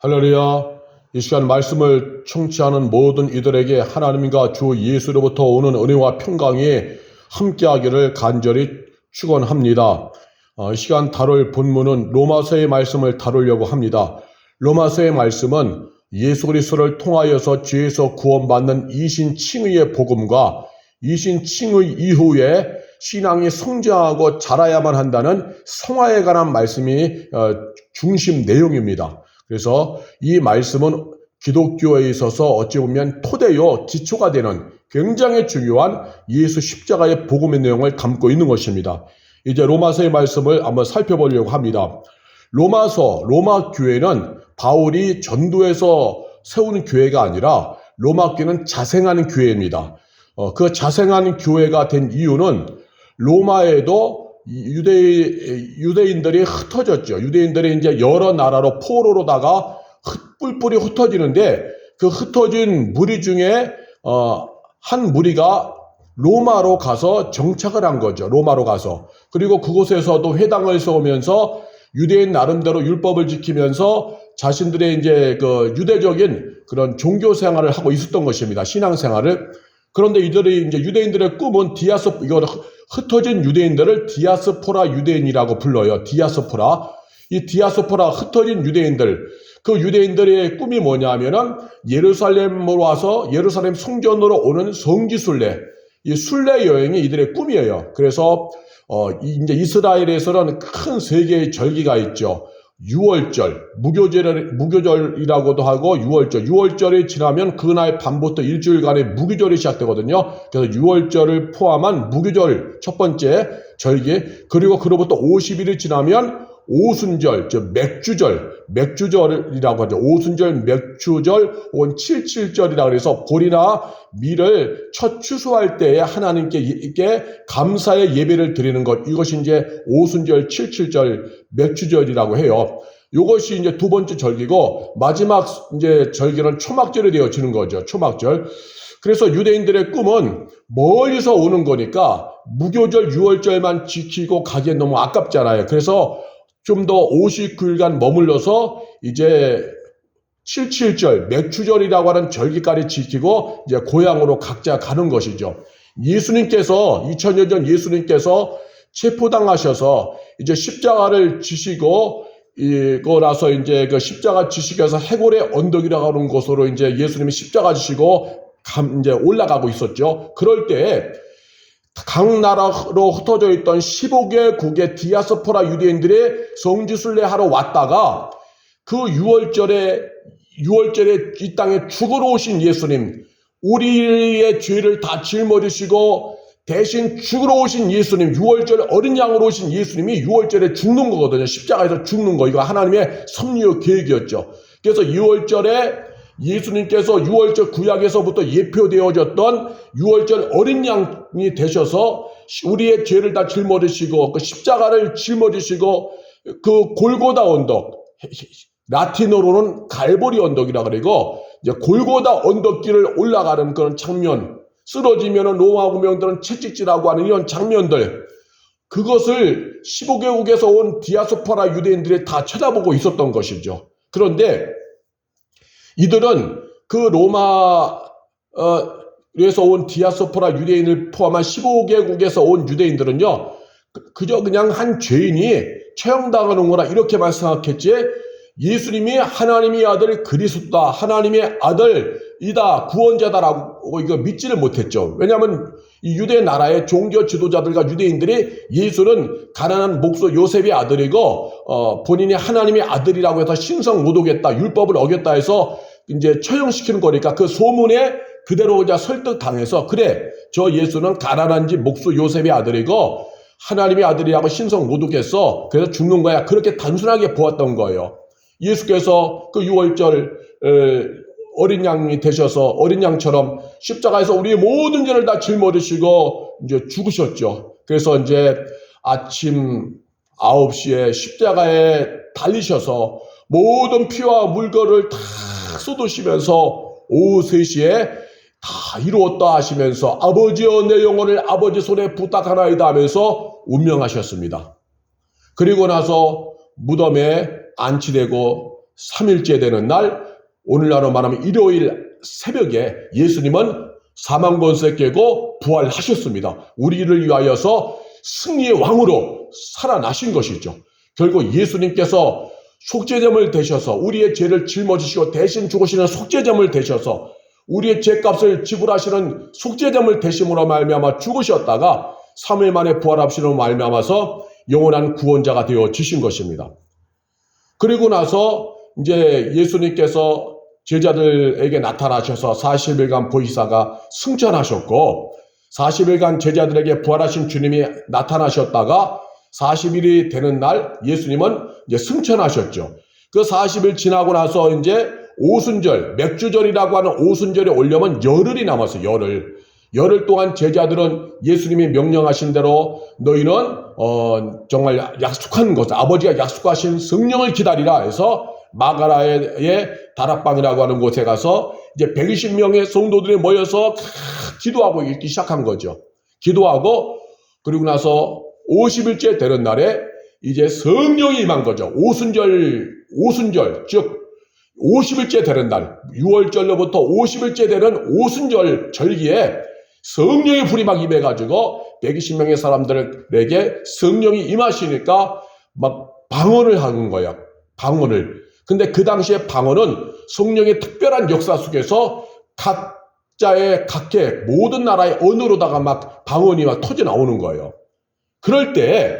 할렐루야. 이 시간 말씀을 청취하는 모든 이들에게 하나님과 주 예수로부터 오는 은혜와 평강이 함께하기를 간절히 축원합니다. 이 시간 다룰 본문은 로마서의 말씀을 다루려고 합니다. 로마서의 말씀은 예수 그리스도를 통하여서 죄에서 구원받는 이신칭의의 복음과 이신칭의 이후에 신앙이 성장하고 자라야만 한다는 성화에 관한 말씀이 중심 내용입니다. 그래서 이 말씀은 기독교에 있어서 어찌 보면 토대요, 기초가 되는 굉장히 중요한 예수 십자가의 복음의 내용을 담고 있는 것입니다. 이제 로마서의 말씀을 한번 살펴보려고 합니다. 로마 교회는 바울이 전도해서 세우는 교회가 아니라 로마 교회는 자생하는 교회입니다. 그 자생하는 교회가 된 이유는 로마에도 유대인들이 흩어졌죠. 유대인들이 이제 여러 나라로 포로로다가 뿔뿔이 흩어지는데 그 흩어진 무리 중에 한 무리가 로마로 가서 정착을 한 거죠. 로마로 가서. 그리고 그곳에서도 회당을 세우면서 유대인 나름대로 율법을 지키면서 자신들의 이제 그 유대적인 그런 종교 생활을 하고 있었던 것입니다. 신앙 생활을. 그런데 이들이 이제 유대인들의 꿈은 이거 흩어진 유대인들을 디아스포라 유대인이라고 불러요. 디아스포라. 이 디아스포라 흩어진 유대인들. 그 유대인들의 꿈이 뭐냐면은 예루살렘으로 와서 예루살렘 성전으로 오는 성지순례. 이 순례 여행이 이들의 꿈이에요. 그래서 이제 이스라엘에서는 큰 세 개의 절기가 있죠. 유월절, 무교절이라고도 하고 유월절이 지나면 그날 밤부터 일주일간의 무교절이 시작되거든요. 그래서 유월절을 포함한 무교절 첫 번째 절기, 그리고 그로부터 50일이 지나면 오순절, 맥주절이라고 하죠. 오순절, 맥주절, 혹은 칠칠절이라고 해서 보리나 밀을 첫 추수할 때에 하나님께 감사의 예배를 드리는 것. 이것이 이제 오순절, 칠칠절, 맥주절이라고 해요. 이것이 이제 두 번째 절기고, 마지막 이제 절기는 초막절이 되어지는 거죠. 초막절. 그래서 유대인들의 꿈은 멀리서 오는 거니까 무교절, 유월절만 지키고 가기엔 너무 아깝잖아요. 그래서 좀 더 59일간 머물러서 이제 77절, 맥주절이라고 하는 절기까지 지키고 이제 고향으로 각자 가는 것이죠. 2000년 전 예수님께서 체포당하셔서 이제 십자가를 지시고 이거 나서 이제 그 십자가 지시고서 해골의 언덕이라고 하는 곳으로 이제 예수님이 십자가 지시고 이제 올라가고 있었죠. 그럴 때 각 나라로 흩어져 있던 15개국의 디아스포라 유대인들이 성지순례하러 왔다가 그 6월절에 이 땅에 죽으러 오신 예수님, 우리의 죄를 다 짊어지시고 대신 죽으러 오신 예수님, 6월절 어린 양으로 오신 예수님이 6월절에 죽는 거거든요. 십자가에서 죽는 거. 이거 하나님의 섭리의 계획이었죠. 그래서 6월절에 예수님께서 6월절 구약에서부터 예표되어졌던 6월절 어린 양이 되셔서 우리의 죄를 다 짊어지시고 그 십자가를 짊어지시고 그 골고다 언덕, 라틴어로는 갈보리 언덕이라 그러고 이제 골고다 언덕길을 올라가는 그런 장면, 쓰러지면은 로마 구명들은 채찍질하고 하는 이런 장면들, 그것을 15개국에서 온 디아스포라 유대인들이 다 쳐다보고 있었던 것이죠. 그런데 이들은 그 로마에서 온 디아스포라 유대인을 포함한 15개국에서 온 유대인들은요, 그저 그냥 한 죄인이 처형당하는 거라 이렇게만 생각했지, 예수님이 하나님의 아들 그리스도다, 하나님의 아들이다, 구원자다라고 이거 믿지를 못했죠. 왜냐하면 이 유대 나라의 종교 지도자들과 유대인들이 예수는 가난한 목소 요셉의 아들이고 본인이 하나님의 아들이라고 해서 신성 모독했다, 율법을 어겼다 해서 이제 처형시키는 거니까 그 소문에 그대로 이제 설득당해서, 그래, 저 예수는 가난한 집 목소 요셉의 아들이고 하나님의 아들이라고 신성 모독했어, 그래서 죽는 거야, 그렇게 단순하게 보았던 거예요. 예수께서 그 6월절 어린 양이 되셔서 어린 양처럼 십자가에서 우리의 모든 죄를 다 짊어지시고 이제 죽으셨죠. 그래서 이제 아침 9시에 십자가에 달리셔서 모든 피와 물거를 다 쏟으시면서 오후 3시에 다 이루었다 하시면서 아버지여 내 영혼을 아버지 손에 부탁하나이다 하면서 운명하셨습니다. 그리고 나서 무덤에 안치되고 3일째 되는 날, 오늘날로 말하면 일요일 새벽에 예수님은 사망 권세 깨고 부활하셨습니다. 우리를 위하여서 승리의 왕으로 살아나신 것이죠. 결국 예수님께서 속죄제물 되셔서 우리의 죄를 짊어지시고 대신 죽으시는 속죄제물 되셔서 우리의 죄값을 지불하시는 속죄제물 되심으로 말미암아 죽으셨다가 3일 만에 부활하시는 말미암아서 영원한 구원자가 되어 주신 것입니다. 그리고 나서 이제 예수님께서 제자들에게 나타나셔서 40일간 보이사가 승천하셨고 40일간 제자들에게 부활하신 주님이 나타나셨다가 40일이 되는 날 예수님은 이제 승천하셨죠. 그 40일 지나고 나서 이제 오순절, 맥주절이라고 하는 오순절에 오려면 열흘이 남았어요. 열흘 동안 제자들은 예수님이 명령하신 대로 너희는 정말 약속한 것, 아버지가 약속하신 성령을 기다리라 해서 마가라의 다락방이라고 하는 곳에 가서 이제 120명의 성도들이 모여서 기도하고 있기 시작한 거죠. 기도하고 그리고 나서 50일째 되는 날에 이제 성령이 임한 거죠. 오순절, 즉 50일째 되는 날, 6월절로부터 50일째 되는 오순절 절기에 성령의 불이 막 임해가지고 120명의 사람들에게 성령이 임하시니까 막 방언을 하는 거예요. 방언을. 근데 그 당시에 방언은 성령의 특별한 역사 속에서 각자의 각계 모든 나라의 언어로다가 막 방언이 막 터져 나오는 거예요. 그럴 때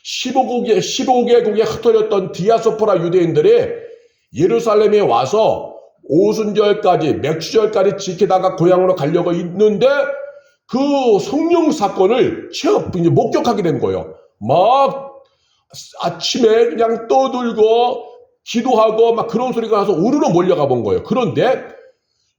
15개국에 흩어졌던 디아스포라 유대인들이 예루살렘에 와서 오순절까지 맥주절까지 지키다가 고향으로 가려고 있는데 그 성령 사건을 이제 목격하게 된 거예요. 막 아침에 그냥 떠들고 기도하고 막 그런 소리가 나서 우르르 몰려가 본 거예요. 그런데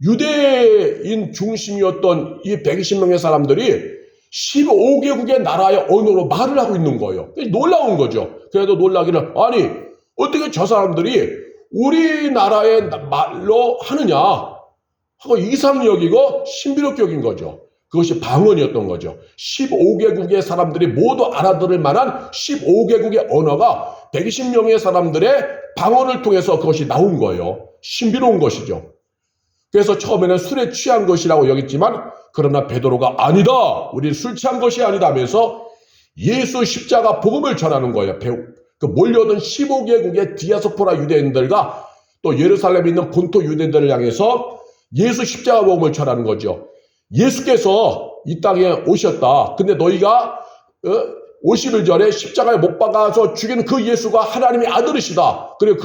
유대인 중심이었던 이 120명의 사람들이 15개국의 나라의 언어로 말을 하고 있는 거예요. 놀라운 거죠. 그래도 놀라기는 아니 어떻게 저 사람들이 우리나라의 말로 하느냐 하고 이상 여기고 신비롭게 여긴 거죠. 그것이 방언이었던 거죠. 15개국의 사람들이 모두 알아들을 만한 15개국의 언어가 120명의 사람들의 방언을 통해서 그것이 나온 거예요. 신비로운 것이죠. 그래서 처음에는 술에 취한 것이라고 여겼지만 그러나 베드로가 아니다. 우리는 술 취한 것이 아니다 하면서 예수 십자가 복음을 전하는 거예요. 그 몰려오던 15개국의 디아스포라 유대인들과 또 예루살렘에 있는 본토 유대인들을 향해서 예수 십자가 복음을 전하는 거죠. 예수께서 이 땅에 오셨다. 근데 너희가 50일 전에 십자가에 못 박아서 죽인 그 예수가 하나님의 아들이시다. 그리고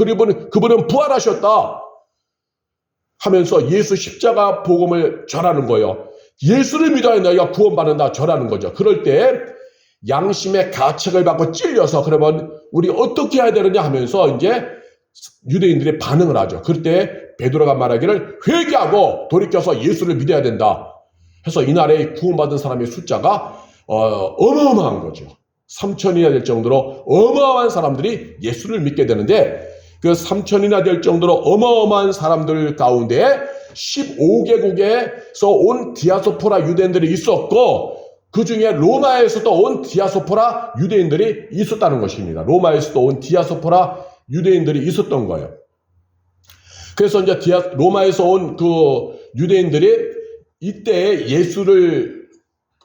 그분은 부활하셨다. 하면서 예수 십자가 복음을 전하는 거예요. 예수를 믿어야 너희가 구원받는다 전하는 거죠. 그럴 때 양심의 가책을 받고 찔려서 그러면 우리 어떻게 해야 되느냐 하면서 이제 유대인들이 반응을 하죠. 그럴 때 베드로가 말하기를 회개하고 돌이켜서 예수를 믿어야 된다. 해서 이날에 구원받은 사람의 숫자가 어마어마한 거죠. 3천이나 될 정도로 어마어마한 사람들이 예수를 믿게 되는데 그 3천이나 될 정도로 어마어마한 사람들 가운데 15개국에서 온 디아스포라 유대인들이 있었고 그 중에 로마에서도 온 디아스포라 유대인들이 있었다는 것입니다. 로마에서도 온 디아스포라 유대인들이 있었던 거예요. 그래서 이제 로마에서 온 그 유대인들이 이때 예수를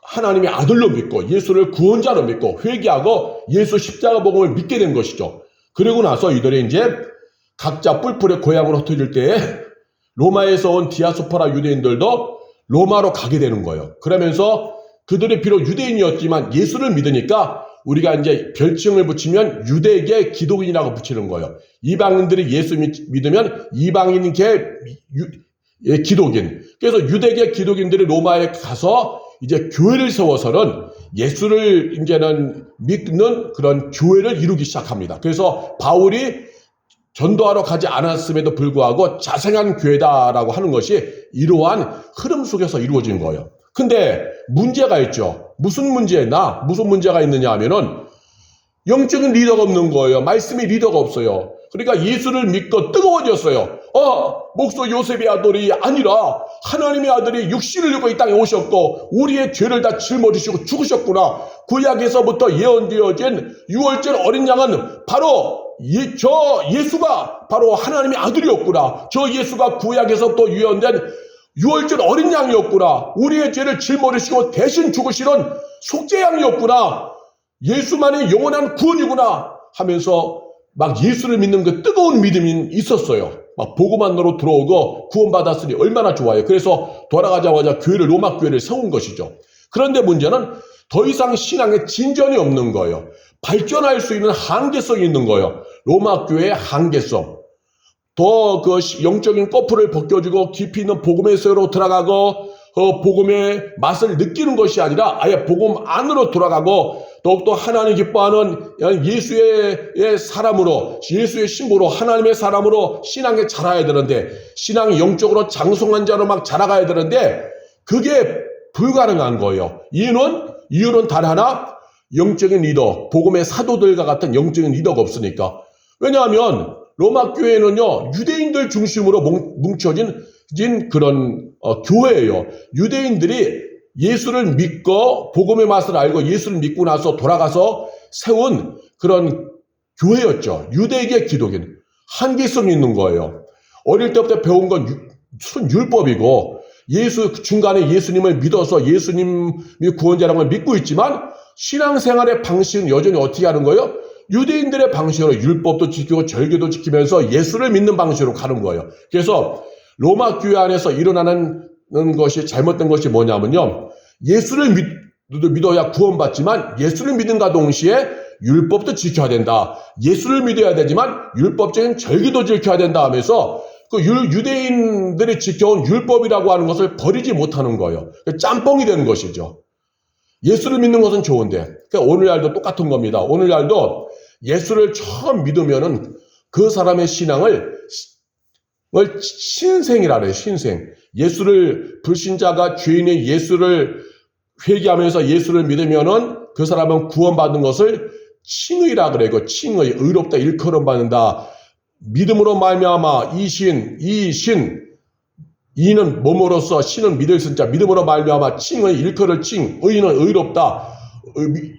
하나님의 아들로 믿고 예수를 구원자로 믿고 회개하고 예수 십자가 복음을 믿게 된 것이죠. 그리고 나서 이들이 이제 각자 뿔뿔의 고향으로 흩어질 때에 로마에서 온 디아스포라 유대인들도 로마로 가게 되는 거예요. 그러면서 그들이 비록 유대인이었지만 예수를 믿으니까 우리가 이제 별칭을 붙이면 유대계 기독인이라고 붙이는 거예요. 이방인들이 예수 믿으면 이방인계 기독인. 그래서 유대계 기독인들이 로마에 가서 이제 교회를 세워서는 예수를 이제는 믿는 그런 교회를 이루기 시작합니다. 그래서 바울이 전도하러 가지 않았음에도 불구하고 자생한 교회다라고 하는 것이 이러한 흐름 속에서 이루어진 거예요. 근데 문제가 있죠. 무슨 문제가 있느냐 하면은 영적인 리더가 없는 거예요. 말씀이 리더가 없어요. 그러니까 예수를 믿고 뜨거워졌어요. 목소 요셉의 아들이 아니라 하나님의 아들이 육신을 입고 이 땅에 오셨고 우리의 죄를 다 짊어지시고 죽으셨구나. 구약에서부터 예언되어진 6월절 어린 양은 바로 저 예수가 바로 하나님의 아들이었구나. 저 예수가 구약에서부터 유언된 유월절 어린 양이었구나. 우리의 죄를 짊어지시고 대신 죽으시는 속죄양이었구나. 예수만이 영원한 구원이구나 하면서 막 예수를 믿는 그 뜨거운 믿음이 있었어요. 막 복음만으로 들어오고 구원받았으니 얼마나 좋아요. 그래서 돌아가자마자 로마 교회를 세운 것이죠. 그런데 문제는 더 이상 신앙에 진전이 없는 거예요. 발전할 수 있는 한계성이 있는 거예요. 로마 교회의 한계성. 더 그 영적인 꺼풀을 벗겨주고 깊이 있는 복음의 세계로 들어가고 복음의 맛을 느끼는 것이 아니라 아예 복음 안으로 들어가고 더욱더 하나님 기뻐하는 예수의 사람으로, 예수의 신부로, 하나님의 사람으로 신앙에 자라야 되는데, 신앙이 영적으로 장성한 자로 막 자라가야 되는데 그게 불가능한 거예요. 이유는 단 하나, 영적인 리더, 복음의 사도들과 같은 영적인 리더가 없으니까. 왜냐하면 로마 교회는요, 유대인들 중심으로 뭉쳐진 그런 교회예요. 유대인들이 예수를 믿고 복음의 맛을 알고 예수를 믿고 나서 돌아가서 세운 그런 교회였죠. 유대계 기독인. 한계성이 있는 거예요. 어릴 때부터 배운 건 율법이고 중간에 예수님을 믿어서 예수님이 구원자라는 걸 믿고 있지만 신앙생활의 방식은 여전히 어떻게 하는 거예요? 유대인들의 방식으로 율법도 지키고 절기도 지키면서 예수를 믿는 방식으로 가는 거예요. 그래서 로마 교회 안에서 일어나는 것이 잘못된 것이 뭐냐면요. 예수를 믿어야 구원받지만 예수를 믿는가 동시에 율법도 지켜야 된다. 예수를 믿어야 되지만 율법적인 절기도 지켜야 된다 하면서 그 유대인들이 지켜온 율법이라고 하는 것을 버리지 못하는 거예요. 짬뽕이 되는 것이죠. 예수를 믿는 것은 좋은데 그러니까 오늘날도 똑같은 겁니다. 오늘날도 예수를 처음 믿으면은 그 사람의 신앙을 신생이라 그래요. 신생. 불신자가 죄인의 예수를 회개하면서 예수를 믿으면은 그 사람은 구원받은 것을 칭의라 그래요. 칭의, 의롭다 일컬음 받는다. 믿음으로 말미암아 이는 몸으로써 신은 믿을 신자 믿음으로 말미암아 칭의 일컬을 칭 의는 의롭다.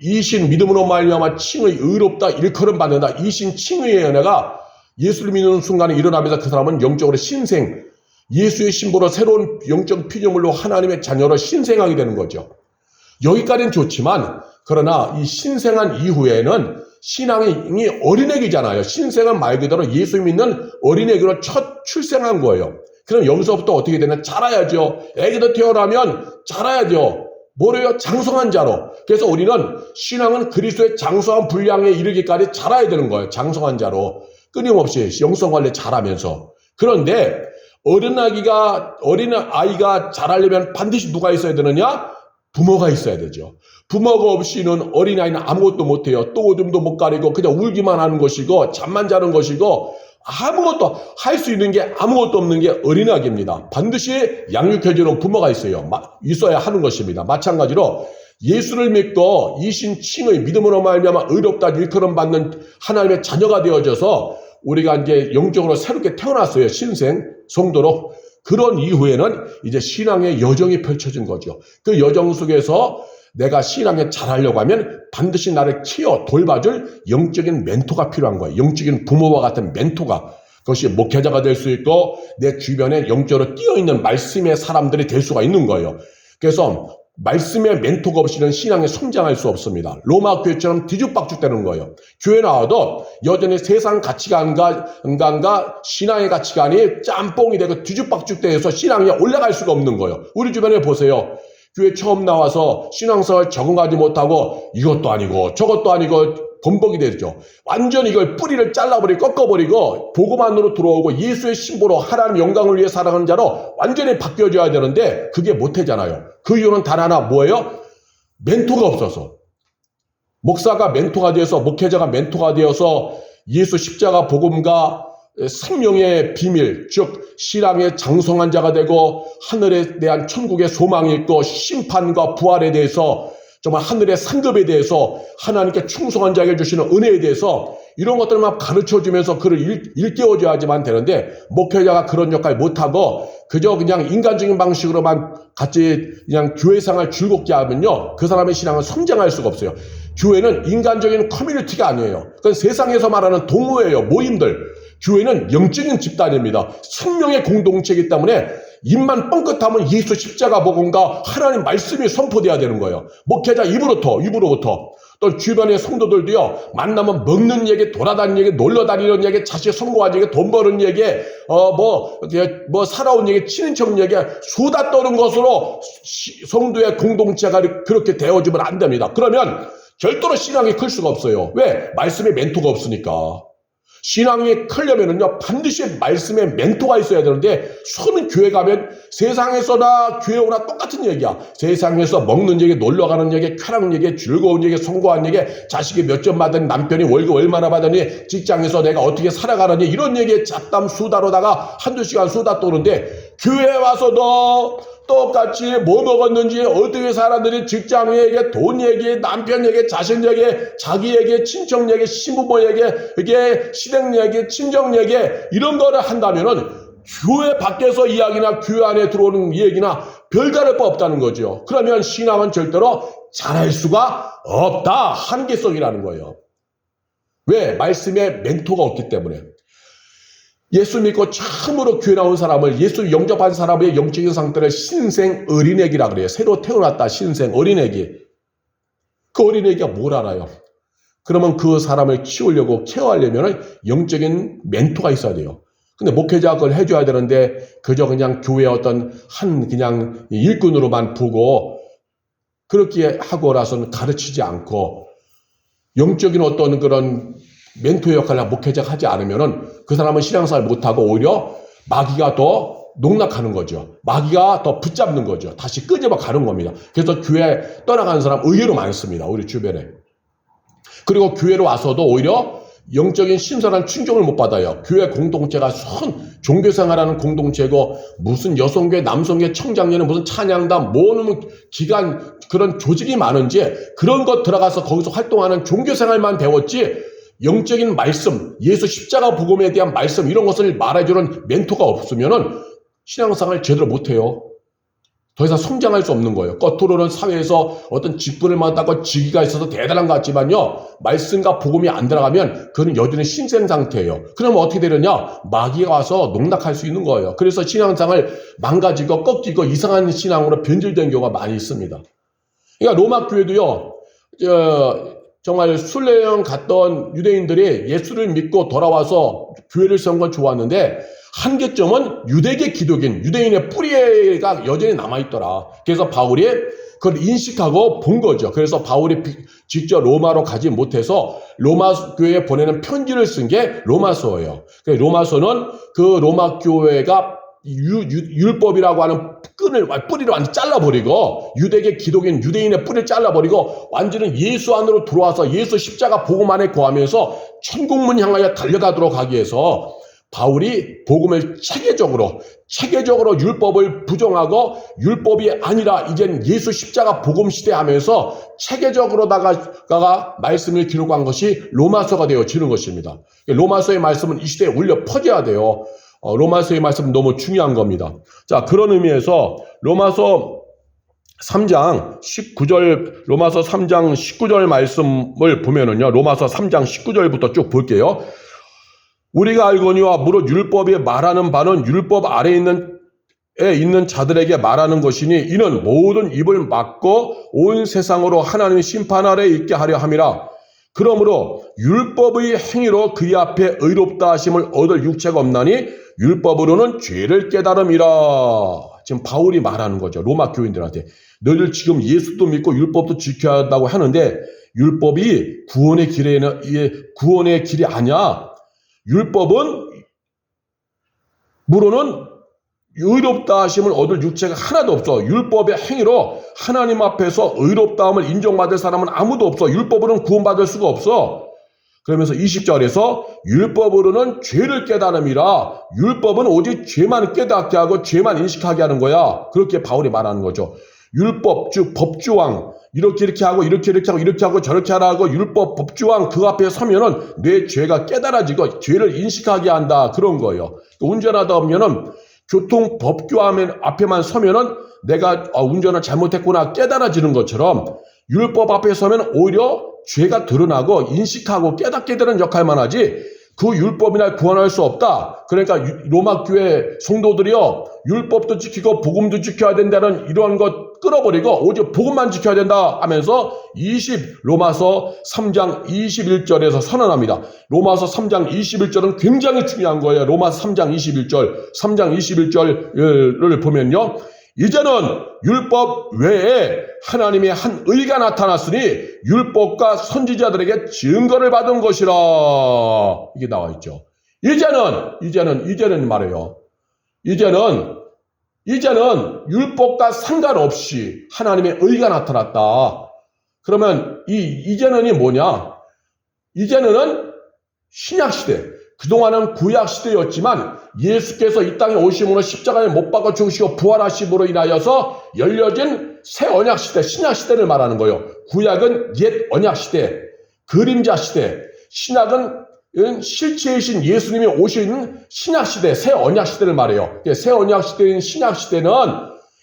이신 믿음으로 말미암아 칭의 의롭다 일컬음 받는다. 이신 칭의의 은혜가 예수를 믿는 순간에 일어나면서 그 사람은 영적으로 신생, 예수의 신부로 새로운 영적 피조물로 하나님의 자녀로 신생하게 되는 거죠. 여기까지는 좋지만 그러나 이 신생한 이후에는 신앙이 어린애기잖아요. 신생은 말 그대로 예수 믿는 어린애기로 첫 출생한 거예요. 그럼 여기서부터 어떻게 되냐? 자라야죠. 애기도 태어나면 자라야죠. 뭐래요? 장성한 자로. 그래서 우리는 신앙은 그리스도의 장성한 분량에 이르기까지 자라야 되는 거예요. 장성한 자로. 끊임없이 영성관리 잘하면서. 그런데 어린아이가 자라려면 반드시 누가 있어야 되느냐? 부모가 있어야 되죠. 부모가 없이는 어린아이는 아무것도 못해요. 또 오줌도 못 가리고 그냥 울기만 하는 것이고 잠만 자는 것이고 아무것도 할 수 있는 게 아무것도 없는 게 어린아이입니다. 반드시 양육해주는 부모가 있어야 하는 것입니다. 마찬가지로 예수를 믿고 이신 칭의 믿음으로 말미암아 의롭다 일컬음 받는 하나님의 자녀가 되어져서 우리가 이제 영적으로 새롭게 태어났어요. 신생 성도로. 그런 이후에는 이제 신앙의 여정이 펼쳐진 거죠. 그 여정 속에서 내가 신앙에 잘하려고 하면 반드시 나를 돌봐줄 영적인 멘토가 필요한 거예요. 영적인 부모와 같은 멘토가. 그것이 목회자가 될 수 있고 내 주변에 영적으로 뛰어있는 말씀의 사람들이 될 수가 있는 거예요. 그래서 말씀의 멘토가 없이는 신앙에 성장할 수 없습니다. 로마 교회처럼 뒤죽박죽되는 거예요. 교회 나와도 여전히 세상 가치관과 신앙의 가치관이 짬뽕이 되고 뒤죽박죽돼서 신앙이 올라갈 수가 없는 거예요. 우리 주변에 보세요. 교회 처음 나와서 신앙생활 적응하지 못하고 이것도 아니고 저것도 아니고 범벅이 되죠. 완전히 이걸 뿌리를 잘라버리고 꺾어버리고 복음 안으로 들어오고 예수의 신부로 하나님 영광을 위해 살아가는 자로 완전히 바뀌어져야 되는데 그게 못하잖아요. 그 이유는 단 하나 뭐예요? 멘토가 없어서. 목사가 멘토가 되어서 목회자가 멘토가 되어서 예수 십자가 복음과 생명의 비밀, 즉 신앙의 장성한 자가 되고 하늘에 대한 천국의 소망이 있고 심판과 부활에 대해서 정말 하늘의 상급에 대해서 하나님께 충성한 자에게 주시는 은혜에 대해서 이런 것들만 가르쳐주면서 그를 일깨워줘야지만 되는데 목회자가 그런 역할 못하고 그저 그냥 인간적인 방식으로만 같이 그냥 교회생활 즐겁게 하면요. 그 사람의 신앙은 성장할 수가 없어요. 교회는 인간적인 커뮤니티가 아니에요. 그건 세상에서 말하는 동호회예요. 모임들. 교회는 영적인 집단입니다. 생명의 공동체이기 때문에 입만 뻥끗하면 예수 십자가 복음과 하나님 말씀이 선포돼야 되는 거예요. 목회자 입으로부터. 또 주변의 성도들도요, 만나면 먹는 얘기, 돌아다니는 얘기, 놀러 다니는 얘기, 자식 성공한 얘기, 돈 버는 얘기, 살아온 얘기, 친인척 얘기, 수다 떠는 것으로 성도의 공동체가 그렇게 되어지면 안 됩니다. 그러면 절대로 신앙이 클 수가 없어요. 왜? 말씀에 멘토가 없으니까. 신앙이 크려면은요, 반드시 말씀에 멘토가 있어야 되는데, 수많은 교회 가면 세상에서나 교회 오나 똑같은 얘기야. 세상에서 먹는 얘기, 놀러 가는 얘기, 쾌락 얘기, 즐거운 얘기, 성공한 얘기, 자식이 몇 점 받은 남편이 월급 얼마나 받으니, 직장에서 내가 어떻게 살아가느니, 이런 얘기에 잡담 수다로다가 한두 시간 수다 떠는데, 교회에 와서도 똑같이 뭐 먹었는지, 어떻게 살았는지, 직장 얘기, 돈 얘기, 남편 얘기, 자식 얘기, 자기 얘기, 친척 얘기, 신부모 얘기, 이게 시댁 얘기, 친정 얘기, 이런 거를 한다면은 교회 밖에서 이야기나 교회 안에 들어오는 얘기나 별다를 바 없다는 거죠. 그러면 신앙은 절대로 잘할 수가 없다. 한계성이라는 거예요. 왜? 말씀에 멘토가 없기 때문에. 예수 믿고 처음으로 교회 나온 사람을, 예수 영접한 사람의 영적인 상태를 신생 어린애기라 그래요. 새로 태어났다 신생 어린애기. 그 어린애기가 뭘 알아요? 그러면 그 사람을 키우려고 케어하려면 영적인 멘토가 있어야 돼요. 근데 목회자가 그걸 해줘야 되는데 그저 그냥 교회 어떤 그냥 일꾼으로만 보고 그렇게 하고 나서는 가르치지 않고 영적인 어떤 그런 멘토 역할을 목회자가 하지 않으면은 그 사람은 신앙생활 못하고 오히려 마귀가 더 농락하는 거죠. 마귀가 더 붙잡는 거죠. 다시 끄집어 가는 겁니다. 그래서 교회 떠나가는 사람 의외로 많습니다. 우리 주변에. 그리고 교회로 와서도 오히려 영적인 신선한 충격을 못 받아요. 교회 공동체가 종교생활하는 공동체고 무슨 여성교회, 남성교회, 청장년은 무슨 찬양단, 모으는 기관 그런 조직이 많은지 그런 것 들어가서 거기서 활동하는 종교생활만 배웠지 영적인 말씀, 예수 십자가 복음에 대한 말씀 이런 것을 말해주는 멘토가 없으면은 신앙생활을 제대로 못해요. 더 이상 성장할 수 없는 거예요. 겉으로는 사회에서 어떤 직분을 맡았고 직위가 있어서 대단한 것 같지만요. 말씀과 복음이 안 들어가면 그는 여전히 신생 상태예요. 그러면 어떻게 되느냐? 마귀가 와서 농락할 수 있는 거예요. 그래서 신앙생활 망가지고 꺾이고 이상한 신앙으로 변질된 경우가 많이 있습니다. 그러니까 로마 교회도요. 정말 순례여행 갔던 유대인들이 예수를 믿고 돌아와서 교회를 세운 건 좋았는데 한계점은 유대계 기독인, 유대인의 뿌리가 여전히 남아있더라. 그래서 바울이 그걸 인식하고 본 거죠. 그래서 바울이 직접 로마로 가지 못해서 로마 교회에 보내는 편지를 쓴 게 로마서예요. 로마서는 그 로마 교회가 율법이라고 하는 뿌리를 완전히 잘라버리고 유대계 기독인 유대인의 뿌리를 잘라버리고 완전히 예수 안으로 들어와서 예수 십자가 복음 안에 거하면서 천국문 향하여 달려가도록 하기 위해서 바울이 복음을 체계적으로 율법을 부정하고 율법이 아니라 이젠 예수 십자가 복음 시대 하면서 체계적으로다가 말씀을 기록한 것이 로마서가 되어지는 것입니다. 로마서의 말씀은 이 시대에 울려 퍼져야 돼요. 로마서의 말씀은 너무 중요한 겁니다. 자, 그런 의미에서 로마서 3장 19절 말씀을 보면은요. 로마서 3장 19절부터 쭉 볼게요. 우리가 알거니와 무릇 율법이 말하는 바는 율법 아래에 있는 자들에게 말하는 것이니 이는 모든 입을 막고 온 세상으로 하나님의 심판 아래에 있게 하려 함이라. 그러므로 율법의 행위로 그의 앞에 의롭다 하심을 얻을 육체가 없나니 율법으로는 죄를 깨달음이라. 지금 바울이 말하는 거죠. 로마 교인들한테. 너희들 지금 예수도 믿고 율법도 지켜야 한다고 하는데 율법이 구원의 길이 아니야. 율법은 무로는 의롭다 하심을 얻을 육체가 하나도 없어. 율법의 행위로 하나님 앞에서 의롭다함을 인정받을 사람은 아무도 없어. 율법으로는 구원받을 수가 없어. 그러면서 20절에서 율법으로는 죄를 깨달음이라. 율법은 오직 죄만 깨닫게 하고 죄만 인식하게 하는 거야. 그렇게 바울이 말하는 거죠. 율법, 즉 법주왕 이렇게 하고 저렇게 하라고 율법 법주왕 그 앞에 서면은 내 죄가 깨달아지고 죄를 인식하게 한다. 그런 거예요. 운전하다 보면은 교통 법규 앞에만 서면은 내가 운전을 잘못했구나 깨달아지는 것처럼 율법 앞에 서면 오히려 죄가 드러나고 인식하고 깨닫게 되는 역할만 하지 그 율법이나 구원할 수 없다. 그러니까 로마 교회 성도들이요, 율법도 지키고 복음도 지켜야 된다는 이러한 것 끊어버리고 오직 복음만 지켜야 된다 하면서 로마서 3장 21절에서 선언합니다. 로마서 3장 21절은 굉장히 중요한 거예요. 로마서 3장 21절, 3장 21절을 보면요, 이제는 율법 외에 하나님의 한 의가 나타났으니 율법과 선지자들에게 증거를 받은 것이라. 이게 나와 있죠. 이제는 말이에요. 이제는 율법과 상관없이 하나님의 의가 나타났다. 그러면 이제는이 뭐냐? 이제는 신약시대. 그동안은 구약시대였지만 예수께서 이 땅에 오심으로 십자가에 못 박아 죽으시고 부활하심으로 인하여서 열려진 새 언약시대, 신약시대를 말하는 거예요. 구약은 옛 언약시대, 그림자시대, 신약은 실체이신 예수님이 오신 신약시대, 새 언약시대를 말해요. 새 언약시대인 신약시대는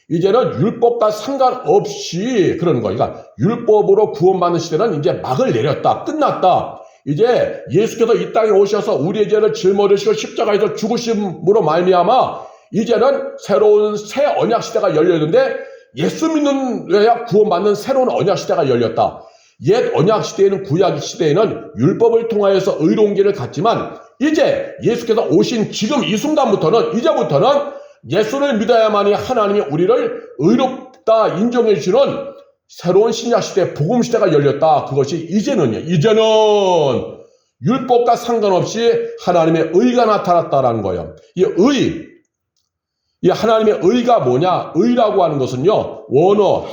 이제는 율법과 상관없이 그러는 거예요. 그러니까 율법으로 구원받는 시대는 이제 막을 내렸다, 끝났다. 이제 예수께서 이 땅에 오셔서 우리의 죄를 짊어지시고 십자가에서 죽으심으로 말미암아 이제는 새로운 새 언약 시대가 열렸는데 예수 믿는데야 구원받는 새로운 언약 시대가 열렸다. 옛 언약 시대에는 구약 시대에는 율법을 통하여서 의로운 길을 갔지만 이제 예수께서 오신 지금 이 순간부터는 이제부터는 예수를 믿어야만이 하나님이 우리를 의롭다 인정해 주는 새로운 신약시대, 복음시대가 열렸다. 그것이 이제는요. 이제는 율법과 상관없이 하나님의 의가 나타났다라는 거예요. 이 하나님의 의가 뭐냐? 의라고 하는 것은요, 원어,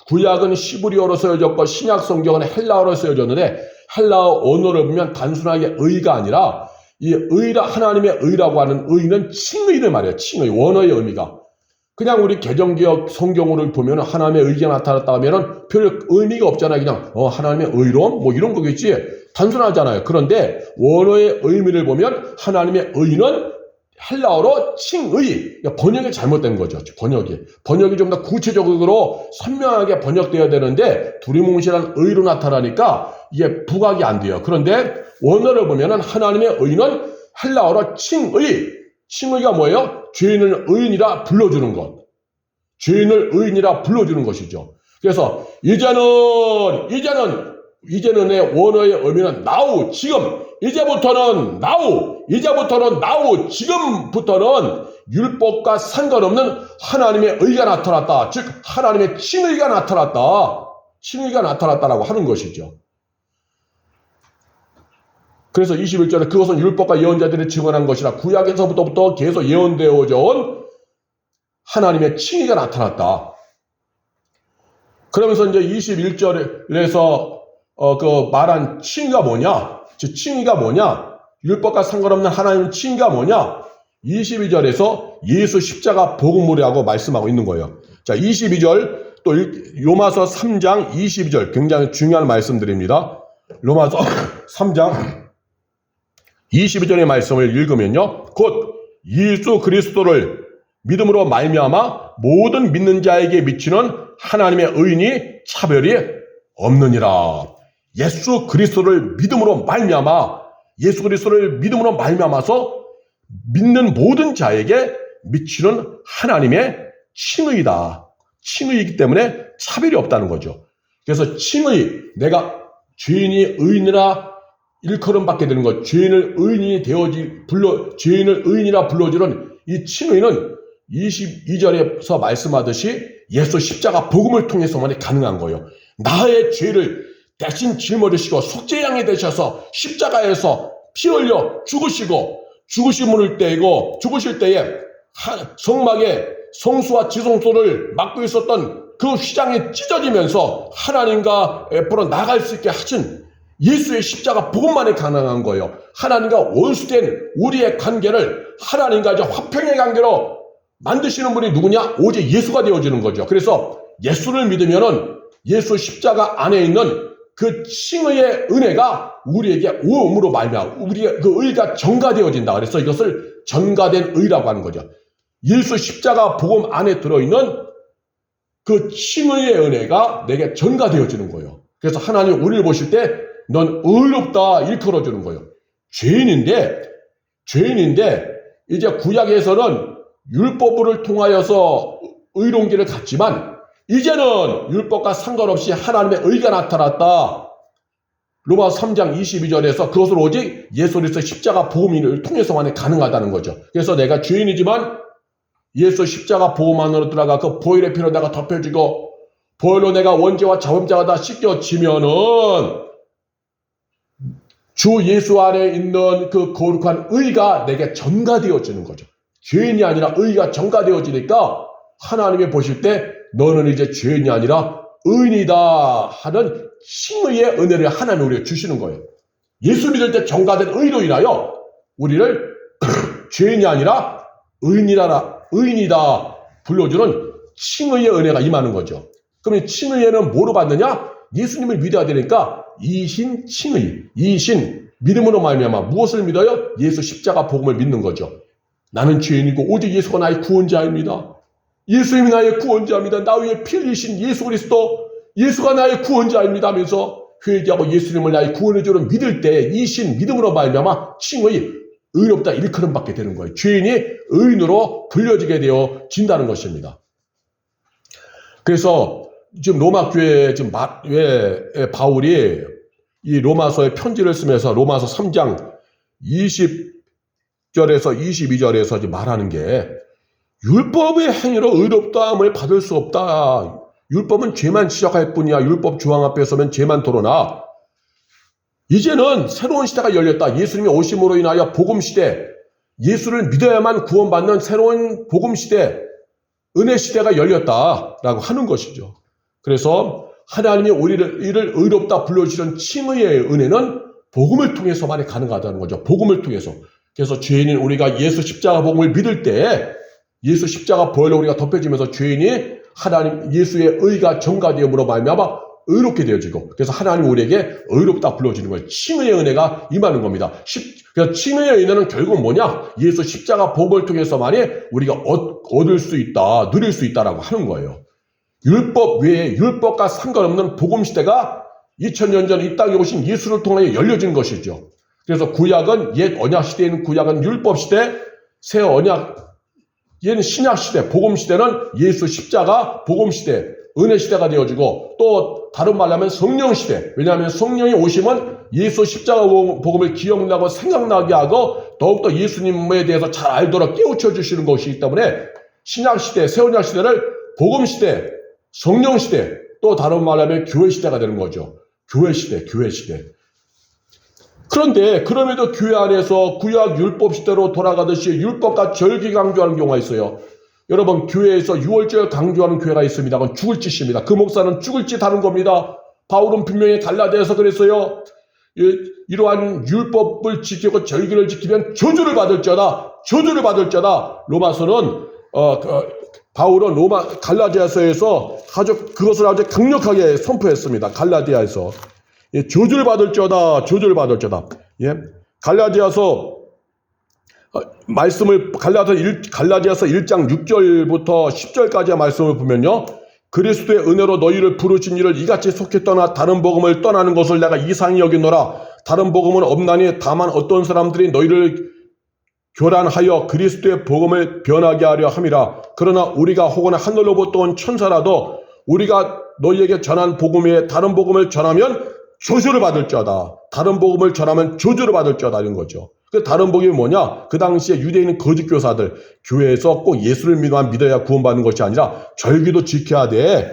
구약은 시브리어로 쓰여졌고 신약 성경은 헬라어로 쓰여졌는데 헬라어 언어를 보면 단순하게 의가 아니라 이 하나님의 의라고 하는 의는 칭의를 말해요. 칭의, 원어의 의미가. 그냥 우리 개정기역 성경으로 보면 하나님의 의가 나타났다 하면은 별 의미가 없잖아요. 그냥 하나님의 의로움 뭐 이런 거겠지. 단순하잖아요. 그런데 원어의 의미를 보면 하나님의 의는 헬라어로 칭의, 번역이 잘못된 거죠. 번역이 좀 더 구체적으로 선명하게 번역되어야 되는데 두리뭉실한 의로 나타나니까 이게 부각이 안 돼요. 그런데 원어를 보면은 하나님의 의는 헬라어로 칭의가 뭐예요? 죄인을 의인이라 불러주는 것. 죄인을 의인이라 불러주는 것이죠. 그래서 이제는의 원어의 의미는 now, 지금, 이제부터는 now, 지금부터는 율법과 상관없는 하나님의 의가 나타났다. 즉, 하나님의 칭의가 나타났다라고 하는 것이죠. 그래서 21절에 그것은 율법과 예언자들이 증언한 것이라 구약에서부터 계속 예언되어져 온 하나님의 칭의가 나타났다. 그러면서 이제 21절에서 그 말한 칭의가 뭐냐? 칭의가 뭐냐? 율법과 상관없는 하나님의 칭의가 뭐냐? 22절에서 예수 십자가 복음이라고 말씀하고 있는 거예요. 자, 22절 또 로마서 3장 22절 굉장히 중요한 말씀드립니다. 로마서 3장 22절의 말씀을 읽으면요. 곧 예수 그리스도를 믿음으로 말미암아 모든 믿는 자에게 미치는 하나님의 의인이 차별이 없느니라. 예수 그리스도를 믿음으로 말미암아서 믿는 모든 자에게 미치는 하나님의 칭의이다. 칭의이기 때문에 차별이 없다는 거죠. 그래서 내가 죄인이 의인이라 일컬음 받게 되는 것, 죄인을 의인이라 불러주는 이 칭의는 22절에서 말씀하듯이 예수 십자가 복음을 통해서만이 가능한 거예요. 나의 죄를 대신 짊어지시고 속죄양이 되셔서 십자가에서 피 흘려 죽으실 때에 성막에 성수와 지성소를 막고 있었던 그 휘장이 찢어지면서 하나님과 앞으로 나갈 수 있게 하신 예수의 십자가 복음만이 가능한 거예요. 하나님과 원수된 우리의 관계를 하나님과 이제 화평의 관계로 만드시는 분이 누구냐? 오직 예수가 되어지는 거죠. 그래서 예수를 믿으면은 예수 십자가 안에 있는 그 칭의의 은혜가 우리에게 오음으로 말미암아 우리의 그 의가 전가되어진다. 그래서 이것을 전가된 의라고 하는 거죠. 예수 십자가 복음 안에 들어있는 그 칭의의 은혜가 내게 전가되어지는 거예요. 그래서 하나님 우리를 보실 때 넌 의롭다 일컬어주는 거예요. 죄인인데 이제 구약에서는 율법을 통하여서 의로운 길을 갔지만 이제는 율법과 상관없이 하나님의 의가 나타났다. 로마서 3장 22절에서 그것을 오직 예수 그리스도 십자가 복음을 통해서만 가능하다는 거죠. 그래서 내가 죄인이지만 예수 십자가 복음만으로 들어가 그 보혈의 피로 내가 덮여지고 보혈로 내가 원죄와 자범죄가 다 씻겨지면은 주 예수 안에 있는 그 거룩한 의가 내게 전가되어지는 거죠. 죄인이 아니라 의가 전가되어지니까 하나님이 보실 때 너는 이제 죄인이 아니라 의인이다 하는 칭의의 은혜를 하나님 우리에게 주시는 거예요. 예수 믿을 때 전가된 의로 인하여 우리를 죄인이 아니라 의인이다 불러주는 칭의의 은혜가 임하는 거죠. 그러면 칭의에는 뭐로 받느냐? 예수님을 믿어야 되니까 이신 칭의, 이신 믿음으로 말미암아 무엇을 믿어요? 예수 십자가 복음을 믿는 거죠. 나는 죄인이고 오직 예수가 나의 구원자입니다. 예수님이 나의 구원자입니다. 나 위에 피 흘리신 예수 그리스도, 예수가 나의 구원자입니다 하면서 회개하고 예수님을 나의 구원해주는 믿을 때 이신 믿음으로 말미암아 칭의 의롭다 일컬음 받게 되는 거예요. 죄인이 의인으로 불려지게 되어진다는 것입니다. 그래서 지금 로마 교회 지금 왜 바울이 이 로마서의 편지를 쓰면서 로마서 3장 20절에서 22절에서 말하는 게 율법의 행위로 의롭다함을 받을 수 없다. 율법은 죄만 지적할 뿐이야. 율법 조항 앞에 서면 죄만 드러나. 이제는 새로운 시대가 열렸다. 예수님이 오심으로 인하여 복음시대, 예수를 믿어야만 구원받는 새로운 복음시대, 은혜시대가 열렸다라고 하는 것이죠. 그래서 하나님이 우리를 의롭다 불러주시는 칭의의 은혜는 복음을 통해서만 가능하다는 거죠. 복음을 통해서. 그래서 죄인인 우리가 예수 십자가 복음을 믿을 때 예수 십자가 보혈로 우리가 덮여지면서 죄인이 하나님 예수의 의가 전가되음으로 말미암아 의롭게 되어지고 그래서 하나님 우리에게 의롭다 불러주는 거예요. 칭의의 은혜가 임하는 겁니다. 그래서 칭의의 은혜는 결국 뭐냐? 예수 십자가 복음을 통해서만이 우리가 얻을 수 있다, 누릴 수 있다라고 하는 거예요. 율법 외에 율법과 상관없는 복음 시대가 2000년 전 이 땅에 오신 예수를 통하여 열려진 것이죠. 그래서 구약은 옛 언약 시대에 있는 구약은 율법 시대, 새 언약 얘는 신약 시대, 복음 시대는 예수 십자가 복음 시대, 은혜 시대가 되어지고 또 다른 말로 하면 성령 시대. 왜냐하면 성령이 오시면 예수 십자가 복음을 기억나고 생각나게 하고 더욱더 예수님에 대해서 잘 알도록 깨우쳐 주시는 것이기 때문에 신약 시대, 새 언약 시대를 복음 시대, 성령 시대, 또 다른 말로 하면 교회 시대가 되는 거죠. 교회 시대. 그런데 그럼에도 교회 안에서 구약 율법 시대로 돌아가듯이 율법과 절기 강조하는 경우가 있어요. 여러분 교회에서 유월절 강조하는 교회가 있습니다. 그건 죽을 짓입니다. 그 목사는 죽을 짓 하는 겁니다. 바울은 분명히 갈라디아에서 그랬어요. 이러한 율법을 지키고 절기를 지키면 저주를 받을지어다. 로마서는 바울은 갈라디아서에서 그것을 아주 강력하게 선포했습니다. 갈라디아에서 저주를 받을지어다. 예, 갈라디아서 말씀을 갈라디아서 1장 6절부터 10절까지의 말씀을 보면요. 그리스도의 은혜로 너희를 부르신 이를 이같이 속히 떠나 다른 복음을 떠나는 것을 내가 이상히 여기노라. 다른 복음은 없나니 다만 어떤 사람들이 너희를 교란하여 그리스도의 복음을 변하게 하려 함이라. 그러나 우리가 혹은 하늘로부터 온 천사라도 우리가 너희에게 전한 복음 외에 다른 복음을 전하면 저주를 받을지어다. 다른 복음을 전하면 저주를 받을지어다 이런 거죠. 그 다른 복음이 뭐냐? 그 당시에 유대인 거짓 교사들 교회에서 꼭 예수를 믿어야 구원받는 것이 아니라 절기도 지켜야 돼.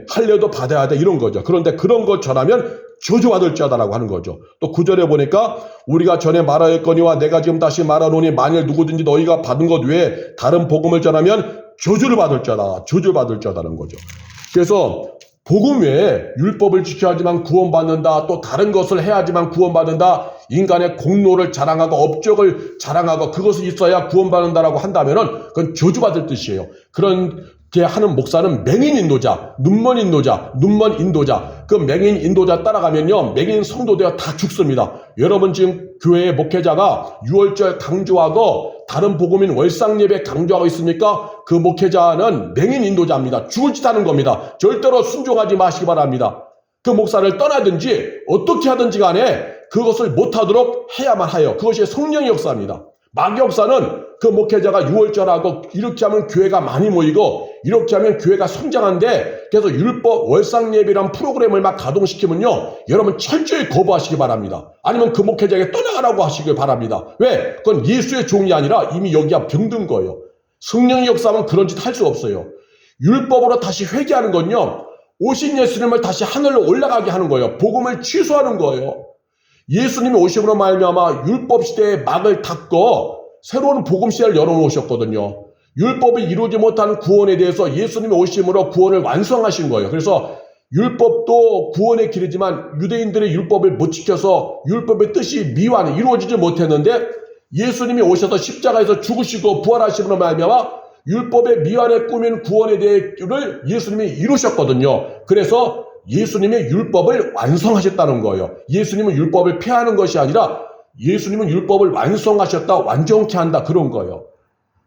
할례도 받아야 돼 이런 거죠. 그런데 그런 거 전하면 저주받을지어다라고 하는 거죠. 또 9절에 보니까 우리가 전에 말하였거니와 내가 지금 다시 말하노니 만일 누구든지 너희가 받은 것 외에 다른 복음을 전하면 저주를 받을지어다라는 거죠. 그래서 복음 외에 율법을 지켜야지만 구원받는다. 또 다른 것을 해야지만 구원받는다. 인간의 공로를 자랑하고 업적을 자랑하고 그것이 있어야 구원받는다라고 한다면은 그건 저주받을 뜻이에요. 그렇게 하는 목사는 맹인 인도자, 눈먼 인도자. 그 맹인 인도자 따라가면요. 맹인 성도되어 다 죽습니다. 여러분 지금 교회의 목회자가 유월절 강조하고 다른 복음인 월상예배 강조하고 있습니까? 그 목회자는 맹인 인도자입니다. 죽을 짓 하는 겁니다. 절대로 순종하지 마시기 바랍니다. 그 목사를 떠나든지 어떻게 하든지 간에 그것을 못하도록 해야만 하여. 그것이 성령의 역사입니다. 마귀 역사는 그 목회자가 유월절하고 이렇게 하면 교회가 많이 모이고 이렇게 하면 교회가 성장한데 그래서 율법 월상예배라는 프로그램을 막 가동시키면요, 여러분 철저히 거부하시기 바랍니다. 아니면 그 목회자에게 떠나가라고 하시길 바랍니다. 왜? 그건 예수의 종이 아니라 이미 여기가 병든 거예요. 성령의 역사하면 그런 짓 할 수 없어요. 율법으로 다시 회개하는 건요, 오신 예수님을 다시 하늘로 올라가게 하는 거예요. 복음을 취소하는 거예요. 예수님이 오심으로 말미암아 율법 시대의 막을 닫고 새로운 복음 시대를 열어놓으셨거든요. 율법이 이루지 못한 구원에 대해서 예수님이 오심으로 구원을 완성하신 거예요. 그래서 율법도 구원의 길이지만 유대인들의 율법을 못 지켜서 율법의 뜻이 미완 이루어지지 못했는데 예수님이 오셔서 십자가에서 죽으시고 부활하심으로 말미암아 율법의 미완에 꾸민 구원에 대해를 예수님이 이루셨거든요. 그래서 예수님의 율법을 완성하셨다는 거예요. 예수님은 율법을 폐하는 것이 아니라 예수님은 율법을 완성하셨다, 완전케 한다, 그런 거예요.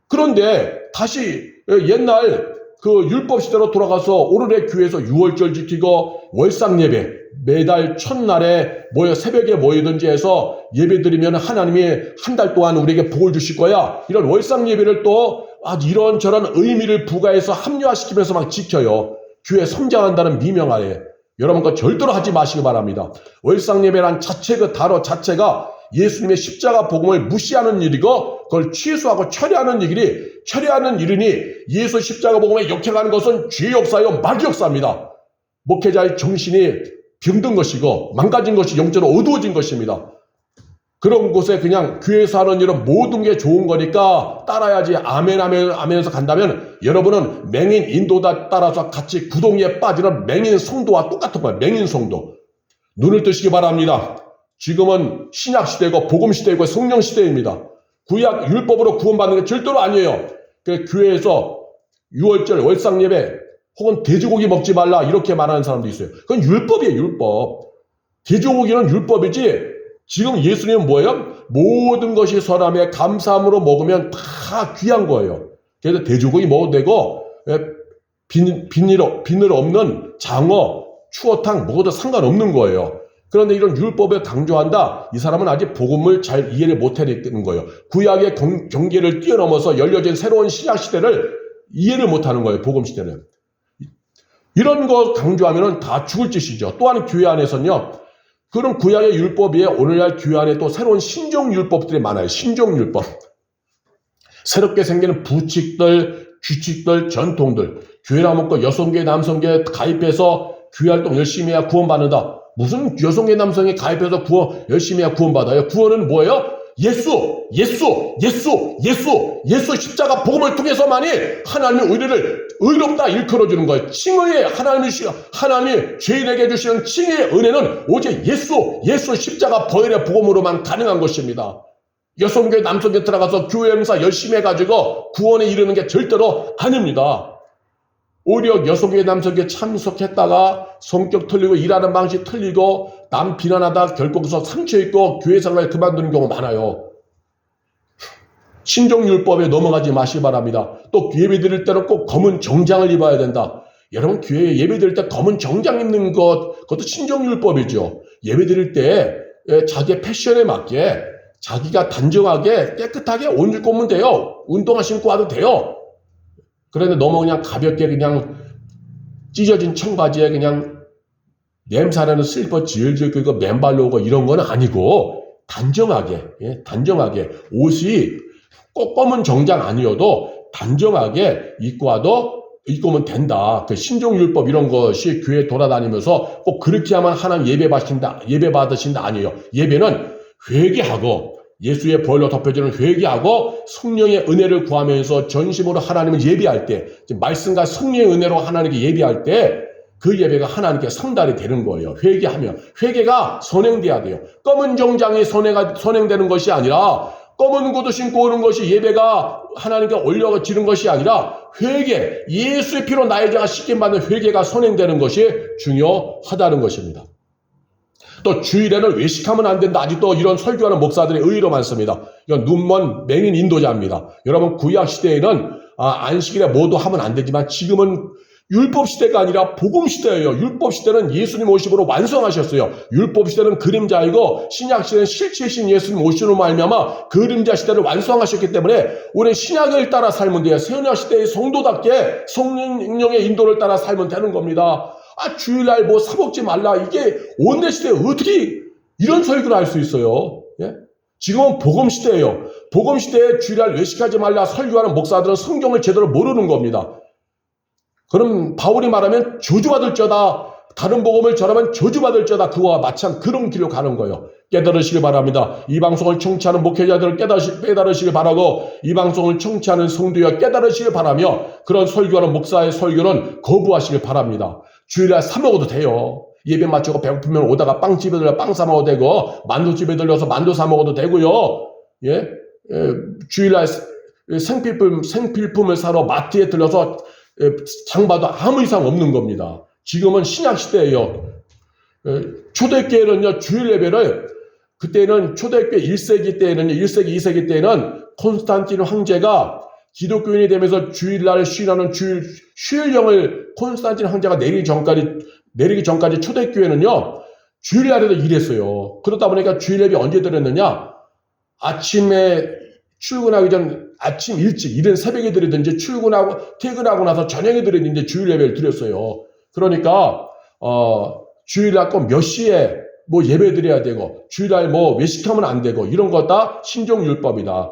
그런데 다시 옛날 그 율법 시대로 돌아가서 오늘의 교회에서 유월절 지키고 월상예배 매달 첫날에 새벽에 모이든지 해서 예배드리면 하나님이 한 달 동안 우리에게 복을 주실 거야, 이런 월상예배를 또 이런저런 의미를 부과해서 합리화시키면서 막 지켜요. 교회 성장한다는 미명하에. 여러분 그거 절대로 하지 마시기 바랍니다. 월상예배란 자체 그 단어 자체가 예수님의 십자가 복음을 무시하는 일이고 그걸 취소하고 처리하는 일이니 예수 십자가 복음에 역행하는 것은 죄의 역사요 마귀 역사입니다. 목회자의 정신이 병든 것이고 망가진 것이 영적으로 어두워진 것입니다. 그런 곳에 그냥 교회에서 하는 일은 모든 게 좋은 거니까 따라야지 아멘 하면서 간다면 여러분은 맹인 인도다 따라서 같이 구덩이에 빠지는 맹인 성도와 똑같은 거예요. 맹인 성도. 눈을 뜨시기 바랍니다. 지금은 신약 시대고 복음 시대이고 성령 시대입니다. 구약 율법으로 구원받는 게 절대로 아니에요. 그래서 교회에서 유월절 월상예배 혹은 돼지고기 먹지 말라 이렇게 말하는 사람도 있어요. 그건 율법이에요. 율법. 돼지고기는 율법이지. 지금 예수님은 뭐예요? 모든 것이 선함에 감사함으로 먹으면 다 귀한 거예요. 그래서 돼지고기 먹어도 되고 비늘 없는 장어, 추어탕 먹어도 상관없는 거예요. 그런데 이런 율법을 강조한다? 이 사람은 아직 복음을 잘 이해를 못하는 거예요. 구약의 경계를 뛰어넘어서 열려진 새로운 신약 시대를 이해를 못하는 거예요. 복음 시대는. 이런 거 강조하면 다 죽을 짓이죠. 또한 교회 안에서는요, 그런 구약의 율법 위에 오늘날 교회 안에 또 새로운 신종 율법들이 많아요. 신종 율법. 새롭게 생기는 부칙들, 규칙들, 전통들. 교회나 먹고 여성계, 남성계 가입해서 교회 활동 열심히 해야 구원받는다. 무슨 여성계, 남성에 가입해서 열심히 해야 구원받아요? 구원은 뭐예요? 예수 십자가 복음을 통해서만이 하나님의 의를 의롭다 일컬어주는 거예요. 칭의의 하나님이 죄인에게 주시는 칭의의 은혜는 오직 예수 십자가 보혈의 복음으로만 가능한 것입니다. 여성교회 남성교회 들어가서 교회 행사 열심히 해가지고 구원에 이르는 게 절대로 아닙니다. 오히려 여성교회 남성교회 참석했다가 성격 틀리고 일하는 방식 틀리고 남 비난하다 결국서 상처 있고 교회 생활 그만두는 경우 많아요. 신종율법에 넘어가지 마시기 바랍니다. 또 예배 드릴 때는 꼭 검은 정장을 입어야 된다. 여러분 교회에 예배 드릴 때 검은 정장 입는 그것도 신종율법이죠. 예배 드릴 때 자기의 패션에 맞게 자기가 단정하게 깨끗하게 옷 입고 오면 돼요. 운동화 신고 와도 돼요. 그런데 너무 그냥 가볍게 그냥 찢어진 청바지에 그냥 냄새나는 슬리퍼 질질 긁고 맨발로 오고 이런 건 아니고 단정하게 옷이 꼭 검은 정장 아니어도 단정하게 입고 오면 된다. 그 신종율법 이런 것이 교회 돌아다니면서 꼭 그렇게 하면 하나님 예배 받으신다 아니에요. 예배는 회개하고 예수의 보혈로 덮여지는 회개하고 성령의 은혜를 구하면서 전심으로 하나님을 예배할 때, 말씀과 성령의 은혜로 하나님께 예배할 때 그 예배가 하나님께 성달이 되는 거예요. 회개가 선행돼야 돼요. 검은 정장이 선행되는 것이 아니라 검은 구두 신고 오는 것이 예배가 하나님께 올려지는 것이 아니라 회개, 예수의 피로 나의 죄가 씻김받는 회개가 선행되는 것이 중요하다는 것입니다. 또 주일에는 외식하면 안 된다. 아직도 이런 설교하는 목사들이 의외로 많습니다. 이건 눈먼 맹인 인도자입니다. 여러분 구약 시대에는 안식일에 모두 하면 안 되지만 지금은 율법 시대가 아니라 복음 시대예요. 율법 시대는 예수님 오심으로 완성하셨어요. 율법 시대는 그림자이고 신약 시대는 실체신 예수님 오심으로 말미암아 그림자 시대를 완성하셨기 때문에 우리는 신약을 따라 살면 돼요. 신약 시대의 성도답게 성령의 인도를 따라 살면 되는 겁니다. 주일날 뭐 사 먹지 말라. 이게 온대 시대에 어떻게 이런 설교를 할 수 있어요? 예? 지금은 복음 시대예요. 복음 시대에 주일날 외식하지 말라 설교하는 목사들은 성경을 제대로 모르는 겁니다. 그럼 바울이 말하면 저주받을저다. 다른 복음을 전하면 저주받을저다. 그와 마찬 그런 길로 가는 거예요. 깨달으시길 바랍니다. 이 방송을 청취하는 목회자들을 깨달으시길 바라고 이 방송을 청취하는 성도여 깨달으시길 바라며 그런 설교하는 목사의 설교는 거부하시길 바랍니다. 주일날 사 먹어도 돼요. 예배 마치고 배고프면 오다가 빵집에 들려 빵 사 먹어도 되고 만두집에 들려서 만두 사 먹어도 되고요. 주일날 생필품을 사러 마트에 들려서 장 봐도 아무 이상 없는 겁니다. 지금은 신약 시대예요. 초대교회는요, 주일 예배를 그때는 초대교회 1세기 때에는요, 1세기, 2세기 때에는 콘스탄틴 황제가 기독교인이 되면서 주일날 쉬라는 휴일령을 콘스탄틴 황제가 내리기 전까지 초대교회는요, 주일날에도 일했어요. 그러다 보니까 주일 예배 언제 드렸느냐? 아침에 출근하기 전 아침 일찍 이른 새벽에 드리든지 퇴근하고 나서 저녁에 드리든지 주일 예배를 드렸어요. 그러니까 주일날 꼭 몇 시에 뭐 예배 드려야 되고 주일날 뭐 외식하면 안 되고 이런 거 다 신종율법이다.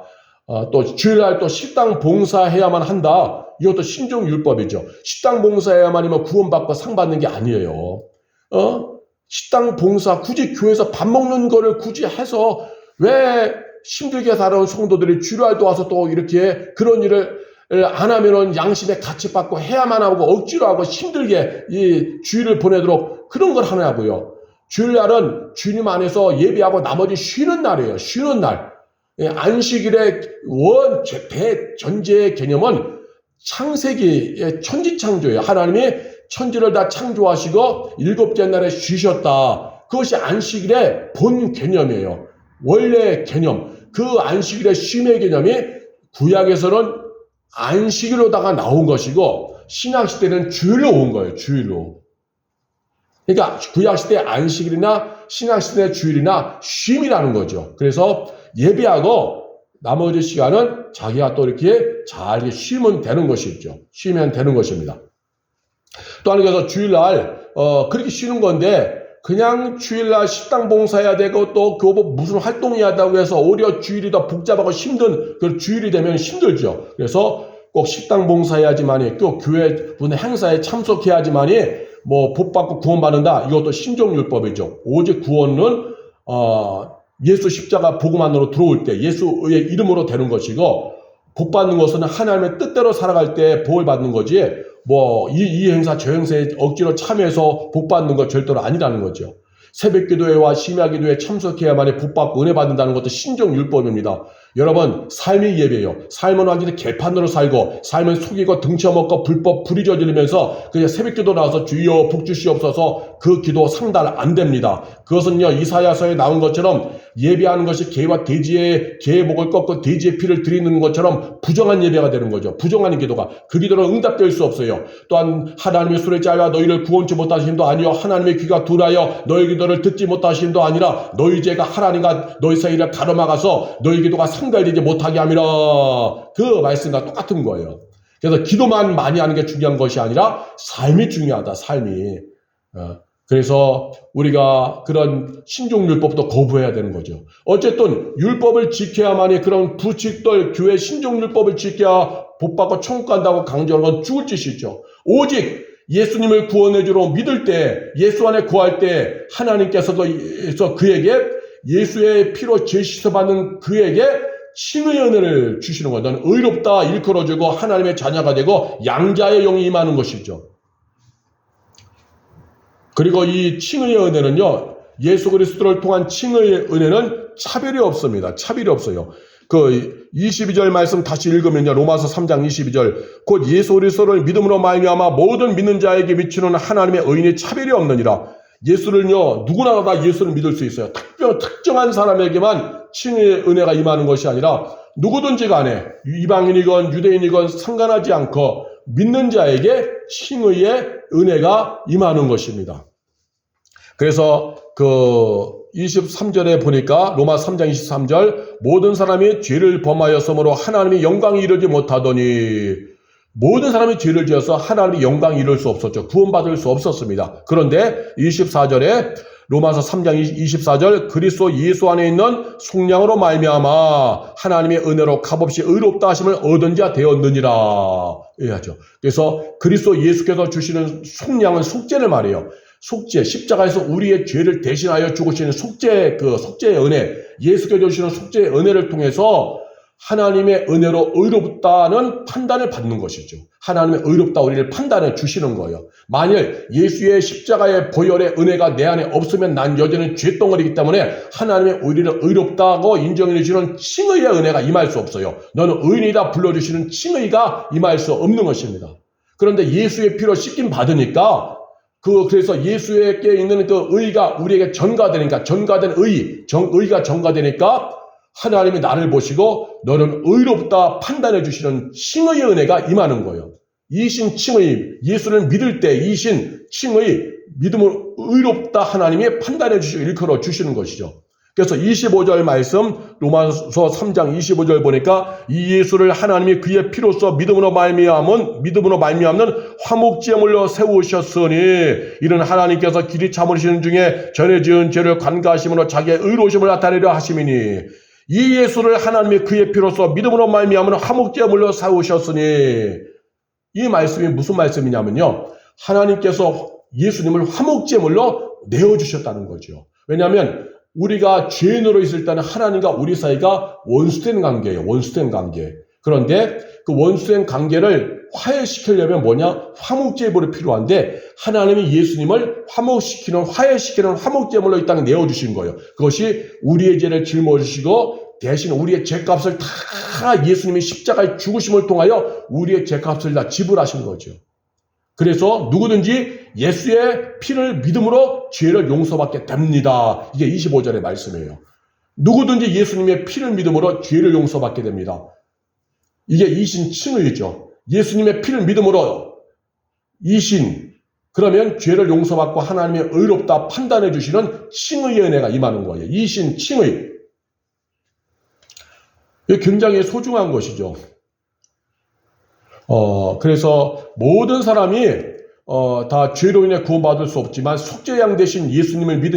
또 주일날 또 식당 봉사해야만 한다. 이것도 신종율법이죠. 식당 봉사해야만이면 구원받고 상 받는 게 아니에요. 식당 봉사 굳이 교회에서 밥 먹는 거를 굳이 해서 왜 힘들게 살아온 성도들이 주일날도 와서 또 이렇게 그런 일을 안 하면은 양심의 가치 받고 해야만 하고 억지로 하고 힘들게 이 주일을 보내도록 그런 걸 하냐고요. 주일날은 주님 안에서 예배하고 나머지 쉬는 날이에요. 쉬는 날. 안식일의 대전제의 개념은 창세기의 천지창조예요. 하나님이 천지를 다 창조하시고 일곱째 날에 쉬셨다. 그것이 안식일의 본 개념이에요. 원래 개념. 그 안식일의 쉼의 개념이 구약에서는 안식일로다가 나온 것이고 신약시대는 주일로 온 거예요. 주일로. 그러니까 구약시대 안식일이나 신약시대 주일이나 쉼이라는 거죠. 그래서 예배하고 나머지 시간은 자기가 또 이렇게 잘 쉬면 되는 것이죠. 쉬면 되는 것입니다. 또 하나 그래서 주일날 그렇게 쉬는 건데 그냥 주일날 식당 봉사해야 되고 또 교복 무슨 활동해야 한다고 해서 오히려 주일이 더 복잡하고 힘든 그 주일이 되면 힘들죠. 그래서 꼭 식당 봉사해야지만이 또 교회 분의 행사에 참석해야지만이 뭐 복받고 구원받는다. 이것도 신종율법이죠. 오직 구원은 예수 십자가 복음 안으로 들어올 때 예수의 이름으로 되는 것이고 복받는 것은 하나님의 뜻대로 살아갈 때 복을 받는 거지 뭐 이 행사 저 행사에 억지로 참여해서 복받는 것 절대로 아니라는 거죠. 새벽기도회와 심야기도회에 참석해야만이 복받고 은혜 받는다는 것도 신종율법입니다. 여러분 삶이 예배예요. 삶은 완전히 개판으로 살고 삶은 속이고 등쳐먹고 불법 불이 저지르면서 그냥 새벽기도 나와서 주여 복 주시옵소서 그 기도 상달 안 됩니다. 그것은요 이사야서에 나온 것처럼 예배하는 것이 개와 돼지의 개의 목을 꺾고 돼지의 피를 드리는 것처럼 부정한 예배가 되는 거죠. 부정한 기도가 그 기도는 응답될 수 없어요. 또한 하나님의 손에 잘라 너희를 구원치 못하심도 아니요 하나님의 귀가 둔하여 너희 기도를 듣지 못하심도 아니라 너희 죄가 하나님과 너희 사이를 가로막아서 너희 기도가 상달되지 못하게 함이라. 그 말씀과 똑같은 거예요. 그래서 기도만 많이 하는 게 중요한 것이 아니라 삶이 중요하다. 삶이. 그래서 우리가 그런 신종율법도 거부해야 되는 거죠. 어쨌든 율법을 지켜야만이 그런 부칙들 교회 신종율법을 지켜야 복받고 천국 간다고 강조하는 건 죽을 짓이죠. 오직 예수님을 구원해주러 믿을 때 예수 안에 구할 때 하나님께서도 그에게 예수의 피로 죄 씻어받는 그에게 칭의 은혜를 주시는 거예요. 너는 의롭다 일컬어주고 하나님의 자녀가 되고 양자의 영이 임하는 것이죠. 그리고 이 칭의의 은혜는요. 예수 그리스도를 통한 칭의의 은혜는 차별이 없습니다. 차별이 없어요. 그 22절 말씀 다시 읽으면요. 로마서 3장 22절 곧 예수 그리스도를 믿음으로 말미암아 모든 믿는 자에게 미치는 하나님의 의인이 차별이 없느니라. 예수를요. 누구나 다 예수를 믿을 수 있어요. 특정한 사람에게만 칭의의 은혜가 임하는 것이 아니라 누구든지 간에 이방인이건 유대인이건 상관하지 않고 믿는 자에게 칭의의 은혜가 임하는 것입니다. 그래서 23절에 보니까 로마 3장 23절 모든 사람이 죄를 범하였으므로 하나님이 영광이 이르지 못하더니 모든 사람이 죄를 지어서 하나님이 영광이 이룰 수 없었죠. 구원받을 수 없었습니다. 그런데 24절에 로마서 3장 24절 그리스도 예수 안에 있는 속량으로 말미암아 하나님의 은혜로 값없이 의롭다 하심을 얻은 자 되었느니라 해야죠. 그래서 그리스도 예수께서 주시는 속량은 속죄를 말해요. 속죄, 십자가에서 우리의 죄를 대신하여 죽으시는 속죄의 은혜, 예수께서 주시는 속죄의 은혜를 통해서 하나님의 은혜로 의롭다는 판단을 받는 것이죠. 하나님의 의롭다 우리를 판단해 주시는 거예요. 만일 예수의 십자가의 보혈의 은혜가 내 안에 없으면 난 여전히 죄덩어리이기 때문에 하나님의 우리를 의롭다고 인정해 주시는 칭의의 은혜가 임할 수 없어요. 너는 의인이다 불러주시는 칭의가 임할 수 없는 것입니다. 그런데 예수의 피로 씻김 받으니까 그래서 예수에게 있는 그 의가 우리에게 전가되니까 전가된 의가 전가되니까 하나님이 나를 보시고 너는 의롭다 판단해 주시는 칭의의 은혜가 임하는 거예요. 이신 칭의, 예수를 믿을 때 이신 칭의, 믿음을 의롭다 하나님이 판단해 주시고 일컬어 주시는 것이죠. 그래서 25절 말씀 로마서 3장 25절 보니까 이 예수를 하나님이 그의 피로써 믿음으로 말미암는 화목제물로 세우셨으니 이는 하나님께서 길이 참으시는 중에 전에 지은 죄를 간과하심으로 자기의 의로우심을 나타내려 하심이니 이 예수를 하나님이 그의 피로써 믿음으로 말미암는 화목제물로 세우셨으니 이 말씀이 무슨 말씀이냐면요. 하나님께서 예수님을 화목제물로 내어주셨다는 거죠. 왜냐하면 우리가 죄인으로 있을 때는 하나님과 우리 사이가 원수된 관계예요. 원수된 관계. 그런데 그 원수된 관계를 화해시키려면 뭐냐? 화목제물이 필요한데 하나님이 예수님을 화해시키는 화목제물로 이 땅에 내어주신 거예요. 그것이 우리의 죄를 짊어지시고 대신 우리의 죄값을 다 예수님이 십자가의 죽으심을 통하여 우리의 죄값을 다 지불하신 거죠. 그래서 누구든지 예수의 피를 믿음으로 죄를 용서받게 됩니다. 이게 25절의 말씀이에요. 누구든지 예수님의 피를 믿음으로 죄를 용서받게 됩니다. 이게 이신 칭의죠. 예수님의 피를 믿음으로 그러면 죄를 용서받고 하나님의 의롭다 판단해 주시는 칭의의 은혜가 임하는 거예요. 이신 칭의. 이게 굉장히 소중한 것이죠. 그래서 모든 사람이 다 죄로 인해 구원받을 수 없지만 속죄양 대신 예수님을 믿으면